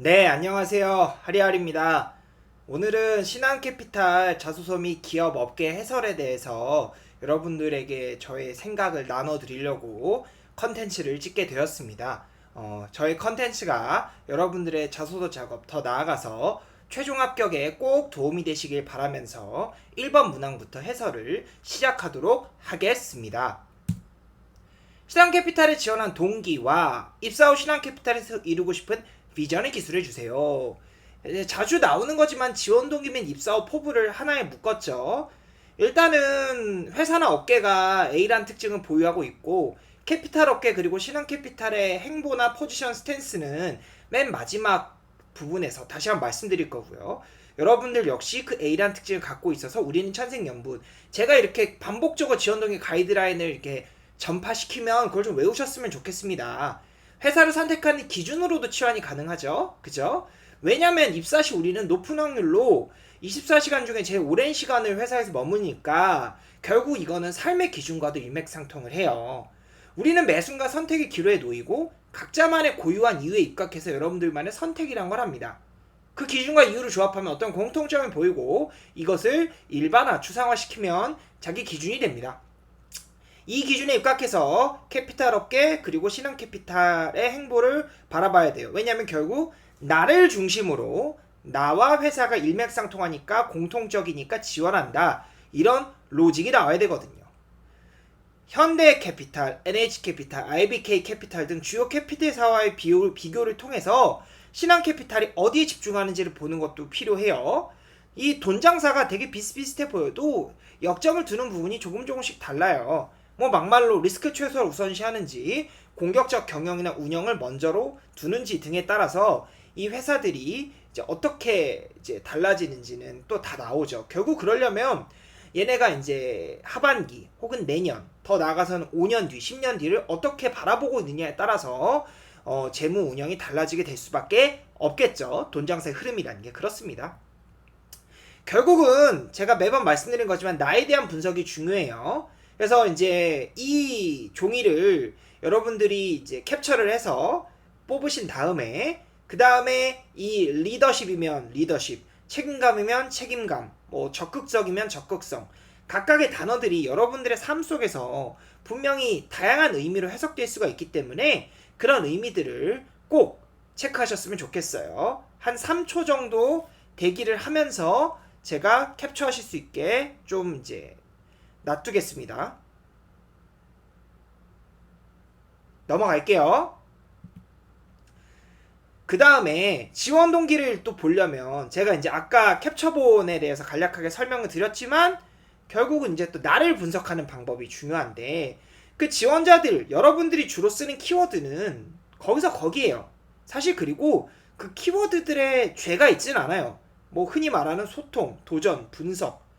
네, 안녕하세요. 하리하리입니다. 오늘은 신한캐피탈 자소서 및 기업 업계 해설에 대해서 여러분들에게 저의 생각을 나눠드리려고 컨텐츠를 찍게 되었습니다. 저의 컨텐츠가 여러분들의 자소서 작업 더 나아가서 최종 합격에 꼭 도움이 되시길 바라면서 1번 문항부터 해설을 시작하도록 하겠습니다. 신한캐피탈에 지원한 동기와 입사 후 신한캐피탈에서 이루고 싶은 비전을 기술해 주세요. 자주 나오는 거지만 지원 동기 및 입사 후 포부를 하나에 묶었죠. 일단은 회사나 업계가 A란 특징을 보유하고 있고 캐피탈 업계 그리고 신한캐피탈의 행보나 포지션 스탠스는 맨 마지막 부분에서 다시 한번 말씀드릴 거고요. 여러분들 역시 그 A란 특징을 갖고 있어서 우리는 천생연분. 제가 이렇게 반복적으로 지원 동기 가이드라인을 이렇게 전파시키면 그걸 좀 외우셨으면 좋겠습니다. 회사를 선택하는 기준으로도 치환이 가능하죠. 그죠? 왜냐면 입사 시 우리는 높은 확률로 24시간 중에 제일 오랜 시간을 회사에서 머무니까 결국 이거는 삶의 기준과도 일맥상통을 해요. 우리는 매 순간 선택의 기로에 놓이고 각자만의 고유한 이유에 입각해서 여러분들만의 선택이란 걸 합니다. 그 기준과 이유를 조합하면 어떤 공통점이 보이고 이것을 일반화, 추상화시키면 자기 기준이 됩니다. 이 기준에 입각해서 캐피탈 업계 그리고 신한캐피탈의 행보를 바라봐야 돼요. 왜냐하면 결국 나를 중심으로 나와 회사가 일맥상통하니까 공통적이니까 지원한다. 이런 로직이 나와야 되거든요. 현대캐피탈, NH캐피탈, IBK캐피탈 등 주요 캐피탈사와의 비교를 통해서 신한캐피탈이 어디에 집중하는지를 보는 것도 필요해요. 이 돈장사가 되게 비슷비슷해 보여도 역점을 두는 부분이 조금씩 달라요. 막말로 리스크 최소를 우선시하는지 공격적 경영이나 운영을 먼저로 두는지 등에 따라서 이 회사들이 이제 어떻게 이제 달라지는지는 또 다 나오죠. 결국 그러려면 얘네가 이제 하반기 혹은 내년 더 나아가서는 5년 뒤, 10년 뒤를 어떻게 바라보고 있느냐에 따라서 재무 운영이 달라지게 될 수밖에 없겠죠. 돈장사의 흐름이라는 게 그렇습니다. 결국은 제가 매번 말씀드린 거지만 나에 대한 분석이 중요해요. 그래서 이제 이 종이를 여러분들이 이제 캡처를 해서 뽑으신 다음에 그 다음에 이 리더십이면 리더십, 책임감이면 책임감, 적극적이면 적극성 각각의 단어들이 여러분들의 삶 속에서 분명히 다양한 의미로 해석될 수가 있기 때문에 그런 의미들을 꼭 체크하셨으면 좋겠어요. 한 3초 정도 대기를 하면서 제가 캡처하실 수 있게 좀 이제 놔두겠습니다. 넘어갈게요. 그 다음에 지원 동기를 또 보려면 제가 이제 아까 캡처본에 대해서 간략하게 설명을 드렸지만 결국은 이제 또 나를 분석하는 방법이 중요한데 그 지원자들 여러분들이 주로 쓰는 키워드는 거기서 거기에요. 사실 그리고 그 키워드들의 죄가 있진 않아요. 흔히 말하는 소통, 도전, 분석.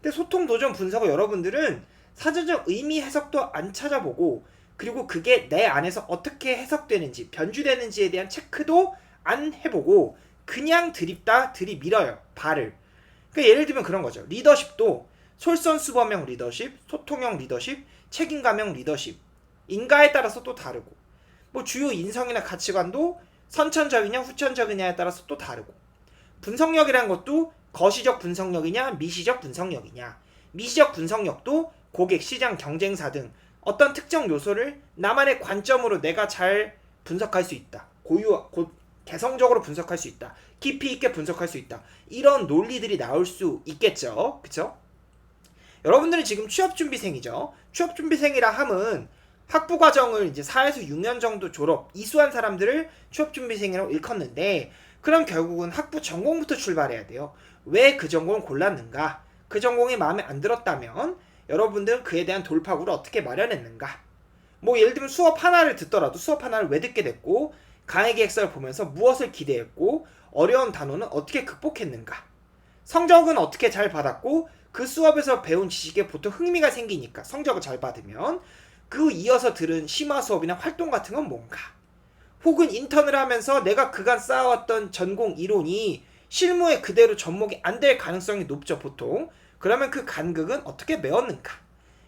근데 소통, 도전, 분석을 여러분들은 사전적 의미 해석도 안 찾아보고 그리고 그게 내 안에서 어떻게 해석되는지 변주되는지에 대한 체크도 안 해보고 그냥 들이밀어요. 발을. 그러니까 예를 들면 그런 거죠. 리더십도 솔선수범형 리더십, 소통형 리더십, 책임감형 리더십 인가에 따라서 또 다르고 주요 인성이나 가치관도 선천적이냐 후천적이냐에 따라서 또 다르고 분석력이라는 것도 거시적 분석력이냐 미시적 분석력이냐 미시적 분석력도 고객, 시장, 경쟁사 등 어떤 특정 요소를 나만의 관점으로 내가 잘 분석할 수 있다. 개성적으로 분석할 수 있다. 깊이 있게 분석할 수 있다. 이런 논리들이 나올 수 있겠죠. 그쵸? 여러분들은 지금 취업준비생이죠. 취업준비생이라 함은 학부과정을 이제 4에서 6년 정도 졸업, 이수한 사람들을 취업준비생이라고 일컫는데 그럼 결국은 학부 전공부터 출발해야 돼요. 왜 그 전공을 골랐는가? 그 전공이 마음에 안 들었다면 여러분들은 그에 대한 돌파구를 어떻게 마련했는가? 예를 들면 수업 하나를 듣더라도 수업 하나를 왜 듣게 됐고 강의 계획서를 보면서 무엇을 기대했고 어려운 단어는 어떻게 극복했는가? 성적은 어떻게 잘 받았고 그 수업에서 배운 지식에 보통 흥미가 생기니까 성적을 잘 받으면 그 이어서 들은 심화 수업이나 활동 같은 건 뭔가? 혹은 인턴을 하면서 내가 그간 쌓아왔던 전공 이론이 실무에 그대로 접목이 안 될 가능성이 높죠, 보통. 그러면 그 간극은 어떻게 메웠는가?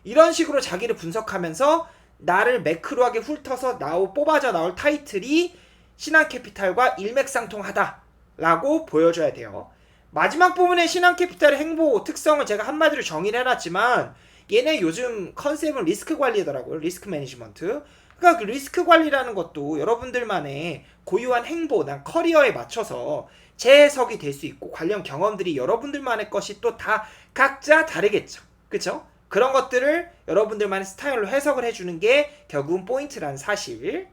이런 식으로 자기를 분석하면서 나를 매크로하게 훑어서 뽑아져 나올 타이틀이 신한캐피탈과 일맥상통하다라고 보여줘야 돼요. 마지막 부분에 신한캐피탈의 행보 특성을 제가 한마디로 정의를 해놨지만 얘네 요즘 컨셉은 리스크 관리더라고요. 리스크 매니지먼트. 그러니까 그 리스크 관리라는 것도 여러분들만의 고유한 행보나 커리어에 맞춰서 재해석이 될 수 있고 관련 경험들이 여러분들만의 것이 또 다 각자 다르겠죠. 그쵸? 그런 것들을 여러분들만의 스타일로 해석을 해주는 게 결국은 포인트라는 사실.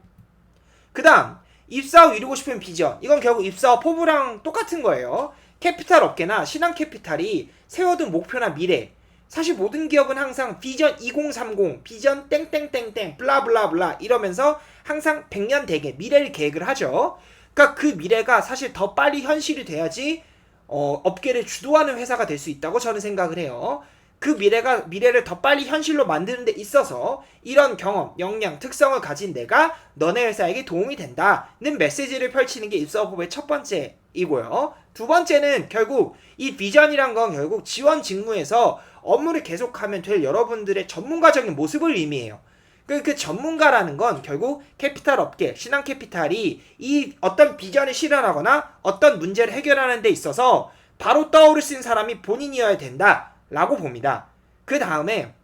그 다음 입사 후 이루고 싶은 비전. 이건 결국 입사 후 포부랑 똑같은 거예요. 캐피탈 업계나 신한캐피탈이 세워둔 목표나 미래. 사실 모든 기업은 항상 비전 2030, 비전 땡땡땡땡 블라블라블라 이러면서 항상 100년 대계 미래를 계획을 하죠. 그러니까 그 미래가 사실 더 빨리 현실이 돼야지 업계를 주도하는 회사가 될 수 있다고 저는 생각을 해요. 그 미래를 더 빨리 현실로 만드는 데 있어서 이런 경험, 역량, 특성을 가진 내가 너네 회사에게 도움이 된다는 메시지를 펼치는 게 입사업의 첫 번째이고요. 두 번째는 결국 이 비전이란 건 결국 지원 직무에서 업무를 계속하면 될 여러분들의 전문가적인 모습을 의미해요. 그 전문가라는 건 결국 캐피탈 업계, 신한캐피탈이 이 어떤 비전을 실현하거나 어떤 문제를 해결하는 데 있어서 바로 떠오를 수 있는 사람이 본인이어야 된다라고 봅니다. 그 다음에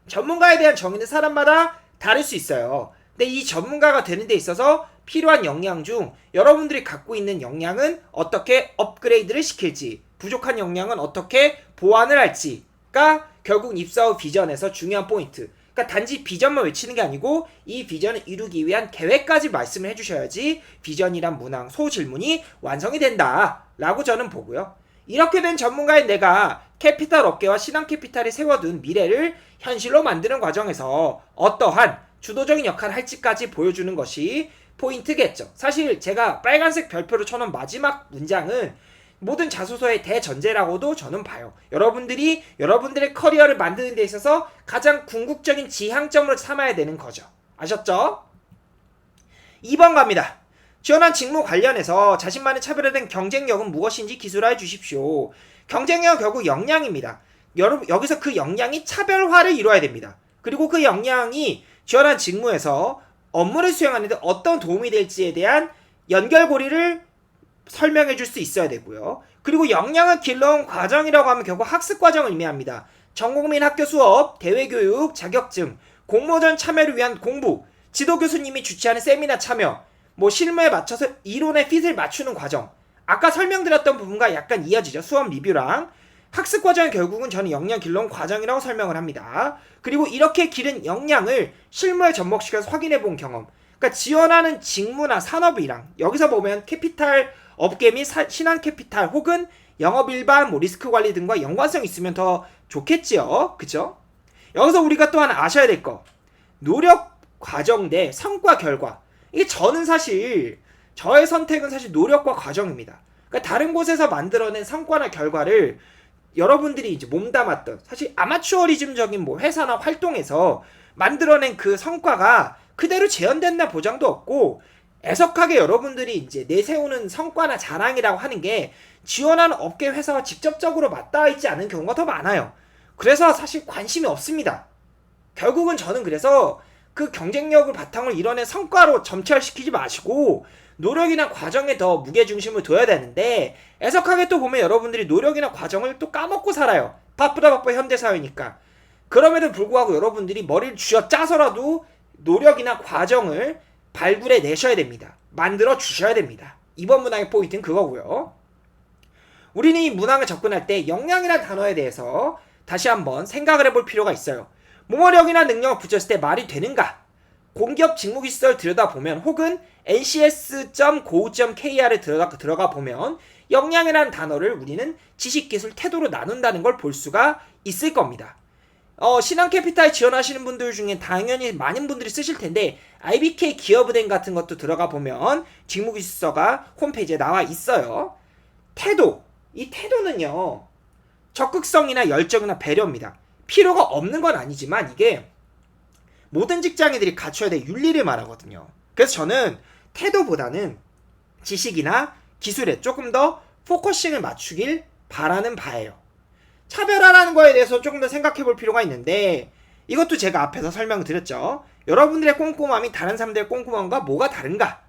전문가에 대한 정의는 사람마다 다를 수 있어요. 근데 이 전문가가 되는 데 있어서 필요한 역량 중 여러분들이 갖고 있는 역량은 어떻게 업그레이드를 시킬지, 부족한 역량은 어떻게 보완을 할지가 결국 입사 후 비전에서 중요한 포인트. 그러니까 단지 비전만 외치는 게 아니고 이 비전을 이루기 위한 계획까지 말씀을 해주셔야지 비전이란 문항 소질문이 완성이 된다라고 저는 보고요. 이렇게 된 전문가인 내가 캐피탈 업계와 신한캐피탈이 세워둔 미래를 현실로 만드는 과정에서 어떠한 주도적인 역할을 할지까지 보여주는 것이 포인트겠죠. 사실 제가 빨간색 별표로 쳐놓은 마지막 문장은 모든 자소서의 대전제라고도 저는 봐요. 여러분들이 여러분들의 커리어를 만드는 데 있어서 가장 궁극적인 지향점으로 삼아야 되는 거죠. 아셨죠? 2번 갑니다. 지원한 직무 관련해서 자신만의 차별화된 경쟁력은 무엇인지 기술화해 주십시오. 경쟁력은 결국 역량입니다. 여기서 그 역량이 차별화를 이루어야 됩니다. 그리고 그 역량이 지원한 직무에서 업무를 수행하는 데 어떤 도움이 될지에 대한 연결고리를 설명해 줄 수 있어야 되고요. 그리고 역량을 길러온 과정이라고 하면 결국 학습 과정을 의미합니다. 전국민 학교 수업, 대외교육, 자격증, 공모전 참여를 위한 공부, 지도 교수님이 주최하는 세미나 참여, 실무에 맞춰서 이론의 핏을 맞추는 과정. 아까 설명드렸던 부분과 약간 이어지죠. 수업 리뷰랑. 학습 과정은 결국은 저는 역량 길러온 과정이라고 설명을 합니다. 그리고 이렇게 기른 역량을 실무에 접목시켜서 확인해 본 경험. 그러니까 지원하는 직무나 산업이랑 여기서 보면 캐피탈 업계 및 신한캐피탈 혹은 영업일반 리스크 관리 등과 연관성이 있으면 더 좋겠지요. 그죠? 여기서 우리가 또 하나 아셔야 될 거. 노력 과정 대 성과 결과. 이게 저의 선택은 사실 노력과 과정입니다. 그러니까 다른 곳에서 만들어낸 성과나 결과를 여러분들이 이제 몸담았던 사실 아마추어리즘적인 회사나 활동에서 만들어낸 그 성과가 그대로 재현된다 보장도 없고 애석하게 여러분들이 이제 내세우는 성과나 자랑이라고 하는 게 지원하는 업계 회사와 직접적으로 맞닿아 있지 않은 경우가 더 많아요. 그래서 사실 관심이 없습니다. 결국은 저는 그래서 그 경쟁력을 바탕으로 이뤄낸 성과로 점철시키지 마시고 노력이나 과정에 더 무게중심을 둬야 되는데 애석하게 또 보면 여러분들이 노력이나 과정을 또 까먹고 살아요. 바쁘다 현대사회니까. 그럼에도 불구하고 여러분들이 머리를 쥐어짜서라도 노력이나 과정을 발굴해 내셔야 됩니다. 만들어 주셔야 됩니다. 이번 문항의 포인트는 그거고요. 우리는 이 문항을 접근할 때 역량이라는 단어에 대해서 다시 한번 생각을 해볼 필요가 있어요. 모모력이나 능력을 붙였을 때 말이 되는가? 공기업 직무기시설 들여다보면 혹은 ncs.go.kr을 들어가 보면 역량이라는 단어를 우리는 지식기술 태도로 나눈다는 걸 볼 수가 있을 겁니다. 신한캐피탈 지원하시는 분들 중에 당연히 많은 분들이 쓰실 텐데 IBK 기업은행 같은 것도 들어가 보면 직무기술서가 홈페이지에 나와 있어요. 태도. 이 태도는요. 적극성이나 열정이나 배려입니다. 필요가 없는 건 아니지만 이게 모든 직장인들이 갖춰야 될 윤리를 말하거든요. 그래서 저는 태도보다는 지식이나 기술에 조금 더 포커싱을 맞추길 바라는 바예요. 차별화라는 거에 대해서 조금 더 생각해 볼 필요가 있는데 이것도 제가 앞에서 설명드렸죠. 여러분들의 꼼꼼함이 다른 사람들의 꼼꼼함과 뭐가 다른가?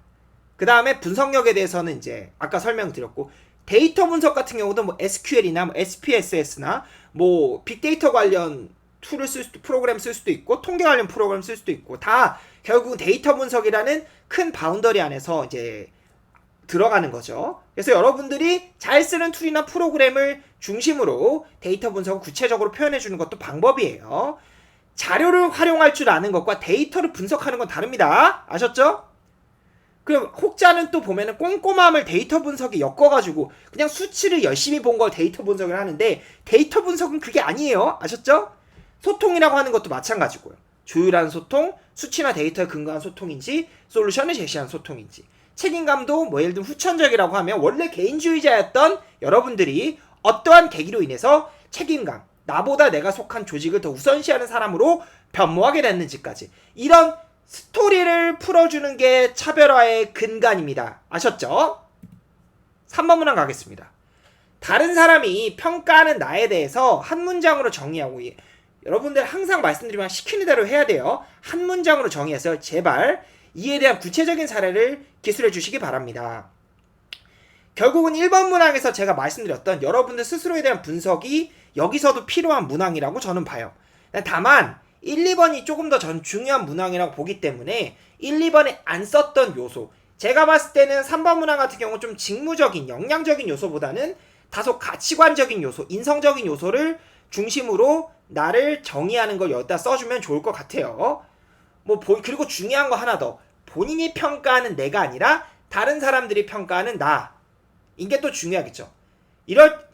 그 다음에 분석력에 대해서는 이제 아까 설명드렸고, 데이터 분석 같은 경우도 뭐 SQL이나 뭐 SPSS나 뭐 빅데이터 관련 툴을 프로그램 쓸 수도 있고, 통계 관련 프로그램 쓸 수도 있고, 다 결국은 데이터 분석이라는 큰 바운더리 안에서 이제 들어가는 거죠. 그래서 여러분들이 잘 쓰는 툴이나 프로그램을 중심으로 데이터 분석을 구체적으로 표현해 주는 것도 방법이에요. 자료를 활용할 줄 아는 것과 데이터를 분석하는 건 다릅니다. 아셨죠? 그럼 혹자는 또 보면은 꼼꼼함을 데이터 분석에 엮어가지고 그냥 수치를 열심히 본 걸 데이터 분석을 하는데, 데이터 분석은 그게 아니에요. 아셨죠? 소통이라고 하는 것도 마찬가지고요. 조율한 소통, 수치나 데이터에 근거한 소통인지, 솔루션을 제시한 소통인지. 책임감도 뭐 예를 들면 후천적이라고 하면 원래 개인주의자였던 여러분들이 어떠한 계기로 인해서 책임감, 나보다 내가 속한 조직을 더 우선시하는 사람으로 변모하게 됐는지까지, 이런 스토리를 풀어주는 게 차별화의 근간입니다. 아셨죠? 3번 문항 가겠습니다. 다른 사람이 평가하는 나에 대해서 한 문장으로 정의하고, 여러분들 항상 말씀드리면 시키는 대로 해야 돼요. 한 문장으로 정의해서 제발 이에 대한 구체적인 사례를 기술해 주시기 바랍니다. 결국은 1번 문항에서 제가 말씀드렸던 여러분들 스스로에 대한 분석이 여기서도 필요한 문항이라고 저는 봐요. 다만 1, 2번이 조금 더 전 중요한 문항이라고 보기 때문에 1, 2번에 안 썼던 요소, 제가 봤을 때는 3번 문항 같은 경우 좀 직무적인, 역량적인 요소보다는 다소 가치관적인 요소, 인성적인 요소를 중심으로 나를 정의하는 걸 여기다 써주면 좋을 것 같아요. 그리고 중요한 거 하나 더, 본인이 평가하는 내가 아니라 다른 사람들이 평가하는 나, 이게 또 중요하겠죠.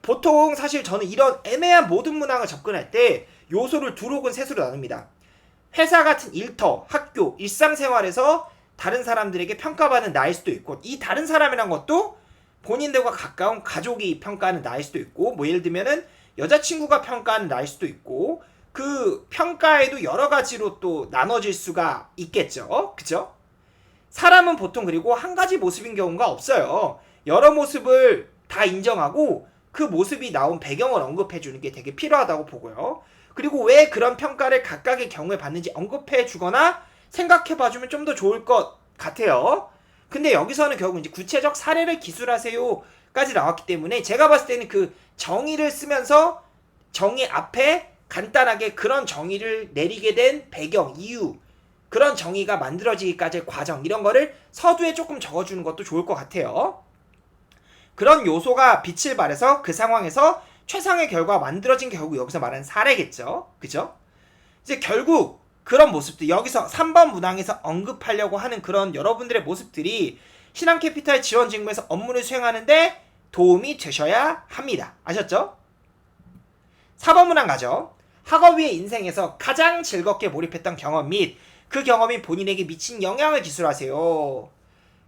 보통 사실 저는 이런 애매한 모든 문항을 접근할 때 요소를 둘 혹은 셋으로 나눕니다. 회사 같은 일터, 학교, 일상생활에서 다른 사람들에게 평가받는 나일 수도 있고, 이 다른 사람이란 것도 본인들과 가까운 가족이 평가하는 나일 수도 있고, 뭐 예를 들면은 여자친구가 평가하는 나일 수도 있고, 그 평가에도 여러 가지로 또 나눠질 수가 있겠죠. 그죠? 사람은 보통 그리고 한 가지 모습인 경우가 없어요. 여러 모습을 다 인정하고 그 모습이 나온 배경을 언급해 주는 게 되게 필요하다고 보고요. 그리고 왜 그런 평가를 각각의 경우에 받는지 언급해 주거나 생각해 봐주면 좀 더 좋을 것 같아요. 근데 여기서는 결국 이제 구체적 사례를 기술하세요까지 나왔기 때문에 제가 봤을 때는 그 정의를 쓰면서 정의 앞에 간단하게 그런 정의를 내리게 된 배경, 이유, 그런 정의가 만들어지기까지의 과정, 이런 거를 서두에 조금 적어주는 것도 좋을 것 같아요. 그런 요소가 빛을 발해서 그 상황에서 최상의 결과가 만들어진 게 결국 여기서 말하는 사례겠죠. 그죠? 이제 결국 그런 모습들, 여기서 3번 문항에서 언급하려고 하는 그런 여러분들의 모습들이 신한캐피탈 지원 직무에서 업무를 수행하는데 도움이 되셔야 합니다. 아셨죠? 4번 문항 가죠. 학업 위의 인생에서 가장 즐겁게 몰입했던 경험 및 그 경험이 본인에게 미친 영향을 기술하세요.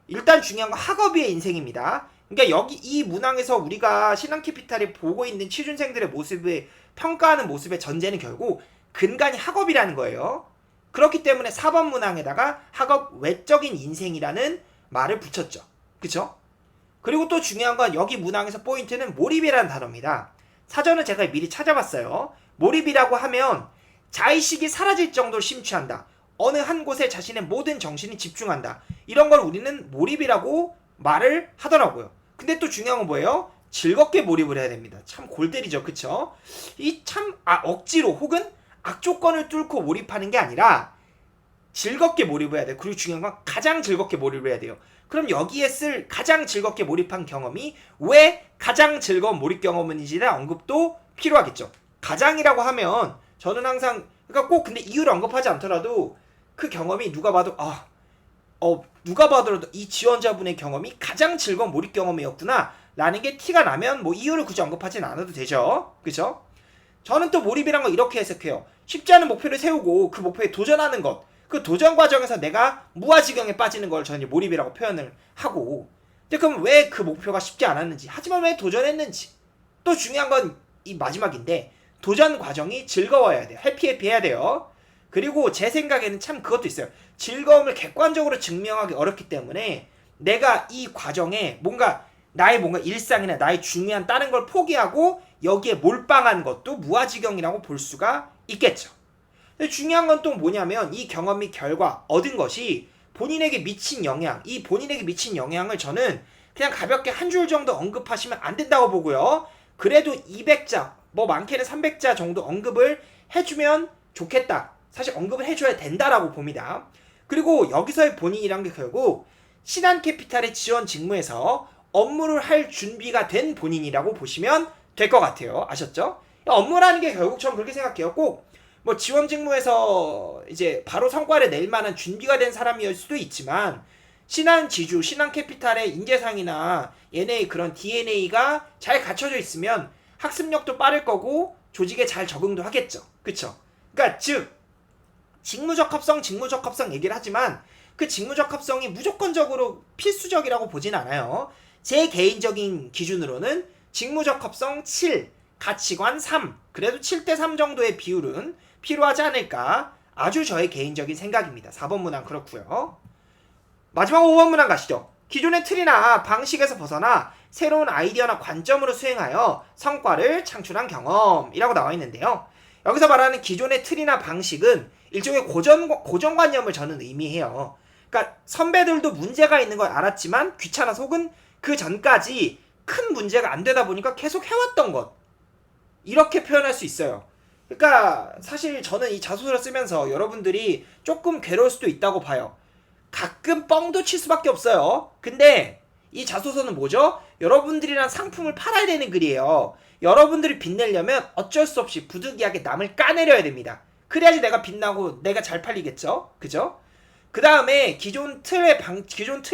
일단 중요한 건 학업 위의 인생입니다. 그러니까 여기 이 문항에서 우리가 신한캐피탈이 보고 있는 취준생들의 모습을 평가하는 모습의 전제는 결국 근간이 학업이라는 거예요. 그렇기 때문에 4번 문항에다가 학업 외적인 인생이라는 말을 붙였죠. 그쵸? 그리고 또 중요한 건 여기 문항에서 포인트는 몰입이라는 단어입니다. 사전을 제가 미리 찾아봤어요. 몰입이라고 하면 자의식이 사라질 정도로 심취한다. 어느 한 곳에 자신의 모든 정신이 집중한다. 이런 걸 우리는 몰입이라고 말을 하더라고요. 근데 또 중요한 건 뭐예요? 즐겁게 몰입을 해야 됩니다. 참 골 때리죠. 그쵸? 억지로 혹은 악조건을 뚫고 몰입하는 게 아니라 즐겁게 몰입을 해야 돼요. 그리고 중요한 건 가장 즐겁게 몰입을 해야 돼요. 그럼 여기에 쓸 가장 즐겁게 몰입한 경험이 왜 가장 즐거운 몰입 경험인지에 대한 언급도 필요하겠죠. 가장이라고 하면 저는 항상, 그러니까 꼭 근데 이유를 언급하지 않더라도 그 경험이 누가 봐도 이 지원자분의 경험이 가장 즐거운 몰입 경험이었구나 라는 게 티가 나면 뭐 이유를 굳이 언급하진 않아도 되죠. 그죠? 저는 또 몰입이란 걸 이렇게 해석해요. 쉽지 않은 목표를 세우고 그 목표에 도전하는 것, 그 도전 과정에서 내가 무아지경에 빠지는 걸 저는 몰입이라고 표현을 하고, 근데 그럼 왜 그 목표가 쉽지 않았는지, 하지만 왜 도전했는지, 또 중요한 건 이 마지막인데 도전 과정이 즐거워야 돼요. 해피해야 돼요. 그리고 제 생각에는 참 그것도 있어요. 즐거움을 객관적으로 증명하기 어렵기 때문에 내가 이 과정에 나의 일상이나 나의 중요한 다른 걸 포기하고 여기에 몰빵한 것도 무아지경이라고 볼 수가 있겠죠. 근데 중요한 건 또 뭐냐면 이 경험 및 결과 얻은 것이 본인에게 미친 영향, 이 본인에게 미친 영향을 저는 그냥 가볍게 한 줄 정도 언급하시면 안 된다고 보고요. 그래도 200자, 뭐 많게는 300자 정도 언급을 해주면 좋겠다. 사실 언급을 해줘야 된다라고 봅니다. 그리고 여기서의 본인이란 게 결국 신한캐피탈의 지원 직무에서 업무를 할 준비가 된 본인이라고 보시면 될 것 같아요. 아셨죠? 업무라는 게 결국 전 그렇게 생각해요. 꼭 뭐 지원 직무에서 이제 바로 성과를 낼 만한 준비가 된 사람일 수도 있지만 신한지주, 신한캐피탈의 인재상이나 얘네의 그런 DNA가 잘 갖춰져 있으면 학습력도 빠를 거고 조직에 잘 적응도 하겠죠. 그쵸? 그러니까 즉 직무적 합성 얘기를 하지만 그 직무적 합성이 무조건적으로 필수적이라고 보진 않아요. 제 개인적인 기준으로는 직무적 합성 7, 가치관 3, 그래도 7대3 정도의 비율은 필요하지 않을까, 아주 저의 개인적인 생각입니다. 4번 문항 그렇고요. 마지막 5번 문항 가시죠. 기존의 틀이나 방식에서 벗어나 새로운 아이디어나 관점으로 수행하여 성과를 창출한 경험이라고 나와 있는데요. 여기서 말하는 기존의 틀이나 방식은 일종의 고정관념을 저는 의미해요. 그러니까 선배들도 문제가 있는 걸 알았지만 귀찮아서 혹은 그 전까지 큰 문제가 안 되다 보니까 계속 해왔던 것, 이렇게 표현할 수 있어요. 그러니까 사실 저는 이 자소서를 쓰면서 여러분들이 조금 괴로울 수도 있다고 봐요. 가끔 뻥도 칠 수밖에 없어요. 근데 이 자소서는 뭐죠? 여러분들이란 상품을 팔아야 되는 글이에요. 여러분들이 빛내려면 어쩔 수 없이 부득이하게 남을 까내려야 됩니다. 그래야지 내가 빛나고 내가 잘 팔리겠죠? 그죠? 그 다음에 기존 틀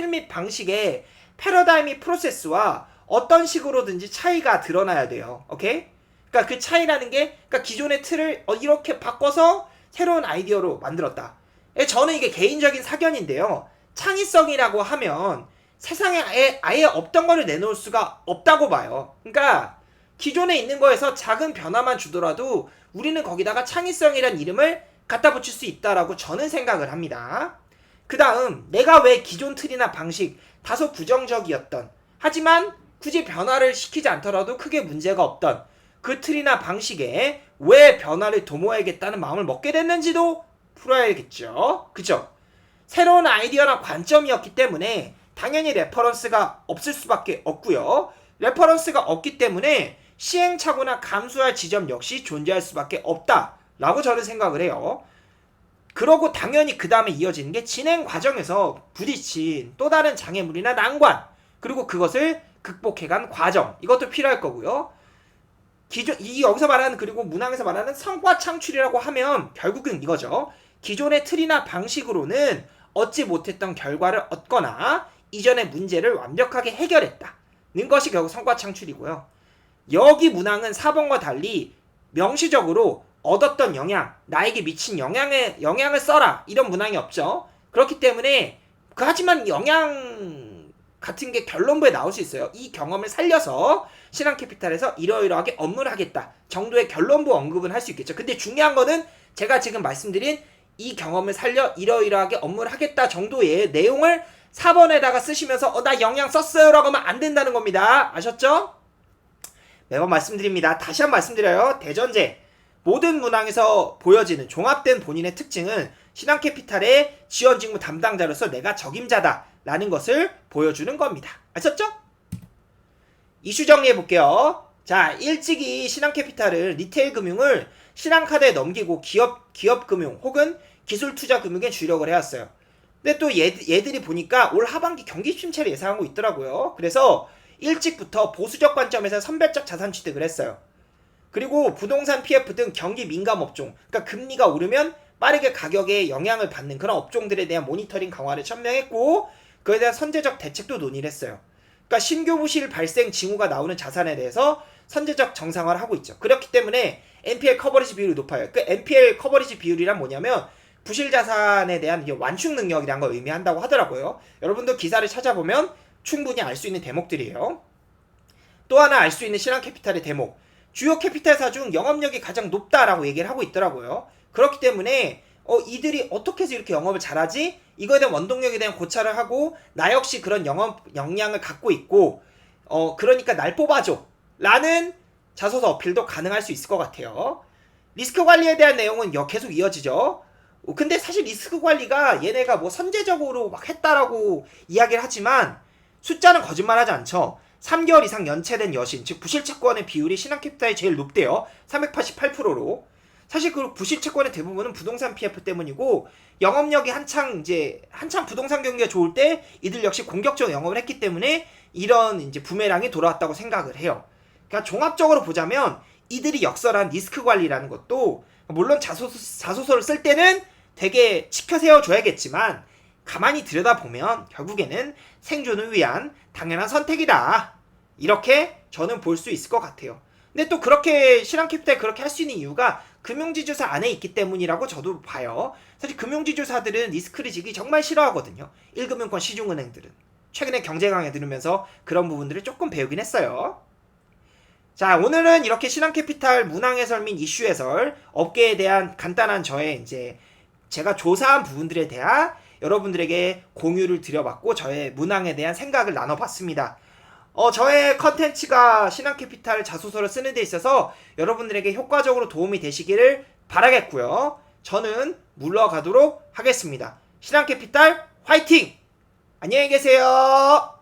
및 방식의 패러다임이 프로세스와 어떤 식으로든지 차이가 드러나야 돼요. 오케이? 그러니까 그 차이라는 게, 그러니까 기존의 틀을 이렇게 바꿔서 새로운 아이디어로 만들었다. 저는 이게 개인적인 사견인데요. 창의성이라고 하면 세상에 아예 없던 거를 내놓을 수가 없다고 봐요. 그러니까 기존에 있는 거에서 작은 변화만 주더라도 우리는 거기다가 창의성이란 이름을 갖다 붙일 수 있다라고 저는 생각을 합니다. 그 다음, 내가 왜 기존 틀이나 방식 다소 부정적이었던, 하지만 굳이 변화를 시키지 않더라도 크게 문제가 없던 그 틀이나 방식에 왜 변화를 도모해야겠다는 마음을 먹게 됐는지도 풀어야겠죠. 그죠? 새로운 아이디어나 관점이었기 때문에 당연히 레퍼런스가 없을 수밖에 없고요. 레퍼런스가 없기 때문에 시행착오나 감수할 지점 역시 존재할 수밖에 없다라고 저는 생각을 해요. 그러고 당연히 그 다음에 이어지는 게 진행 과정에서 부딪힌 또 다른 장애물이나 난관, 그리고 그것을 극복해간 과정, 이것도 필요할 거고요. 여기서 말하는, 그리고 문항에서 말하는 성과 창출이라고 하면 결국은 이거죠. 기존의 틀이나 방식으로는 얻지 못했던 결과를 얻거나 이전의 문제를 완벽하게 해결했다는 것이 결국 성과 창출이고요. 여기 문항은 4번과 달리 명시적으로 얻었던 영향, 나에게 미친 영향을 써라, 이런 문항이 없죠. 그렇기 때문에 하지만 영향 같은 게 결론부에 나올 수 있어요. 이 경험을 살려서 신한캐피탈에서 이러이러하게 업무를 하겠다 정도의 결론부 언급은 할 수 있겠죠. 근데 중요한 거는 제가 지금 말씀드린 이 경험을 살려 이러이러하게 업무를 하겠다 정도의 내용을 4번에다가 쓰시면서 나 영향 썼어요 라고 하면 안 된다는 겁니다. 아셨죠? 매번 말씀드립니다. 다시 한번 말씀드려요. 대전제 모든 문항에서 보여지는 종합된 본인의 특징은 신한캐피탈의 지원직무 담당자로서 내가 적임자다 라는 것을 보여주는 겁니다. 아셨죠? 이슈 정리해볼게요. 자, 일찍이 신한캐피탈은 리테일 금융을 신한카드에 넘기고 기업 금융 혹은 기술투자 금융에 주력을 해왔어요. 근데 또 얘들이 보니까 올 하반기 경기 침체를 예상하고 있더라고요. 그래서 일찍부터 보수적 관점에서 선별적 자산 취득을 했어요. 그리고 부동산 PF 등 경기 민감 업종, 그러니까 금리가 오르면 빠르게 가격에 영향을 받는 그런 업종들에 대한 모니터링 강화를 천명했고, 그에 대한 선제적 대책도 논의를 했어요. 그러니까 신규 부실 발생 징후가 나오는 자산에 대해서 선제적 정상화를 하고 있죠. 그렇기 때문에 NPL 커버리지 비율이 높아요. 그 NPL 커버리지 비율이란 뭐냐면 부실 자산에 대한 완충 능력이라는 걸 의미한다고 하더라고요. 여러분도 기사를 찾아보면 충분히 알 수 있는 대목들이에요. 또 하나 알 수 있는 신한캐피탈의 대목, 주요 캐피탈사 중 영업력이 가장 높다라고 얘기를 하고 있더라고요. 그렇기 때문에 이들이 어떻게 해서 이렇게 영업을 잘하지? 이거에 대한 원동력에 대한 고찰을 하고 나 역시 그런 영업 역량을 갖고 있고 그러니까 날 뽑아줘 라는 자소서 어필도 가능할 수 있을 것 같아요. 리스크 관리에 대한 내용은 계속 이어지죠. 근데 사실 리스크 관리가 얘네가 뭐 선제적으로 막 했다라고 이야기를 하지만 숫자는 거짓말하지 않죠. 3개월 이상 연체된 여신, 즉 부실채권의 비율이 신한캐피탈이 제일 높대요. 388%로. 사실 그 부실채권의 대부분은 부동산 PF 때문이고 영업력이 한창 부동산 경기가 좋을 때 이들 역시 공격적 영업을 했기 때문에 이런 이제 부메랑이 돌아왔다고 생각을 해요. 그러니까 종합적으로 보자면 이들이 역설한 리스크 관리라는 것도 물론 자소서를 쓸 때는 되게 치켜 세워줘야겠지만 가만히 들여다보면 결국에는 생존을 위한 당연한 선택이다. 이렇게 저는 볼 수 있을 것 같아요. 근데 또 그렇게 신한캐피탈이 그렇게 할 수 있는 이유가 금융지주사 안에 있기 때문이라고 저도 봐요. 사실 금융지주사들은 리스크를 지기 정말 싫어하거든요. 1금융권 시중은행들은. 최근에 경제강의 들으면서 그런 부분들을 조금 배우긴 했어요. 자, 오늘은 이렇게 신한캐피탈 문항 해설 및 이슈 해설, 업계에 대한 간단한 저의 제가 조사한 부분들에 대한 여러분들에게 공유를 드려봤고 저의 문항에 대한 생각을 나눠봤습니다. 저의 컨텐츠가 신한캐피탈 자소서를 쓰는 데 있어서 여러분들에게 효과적으로 도움이 되시기를 바라겠고요. 저는 물러가도록 하겠습니다. 신한캐피탈 화이팅! 안녕히 계세요.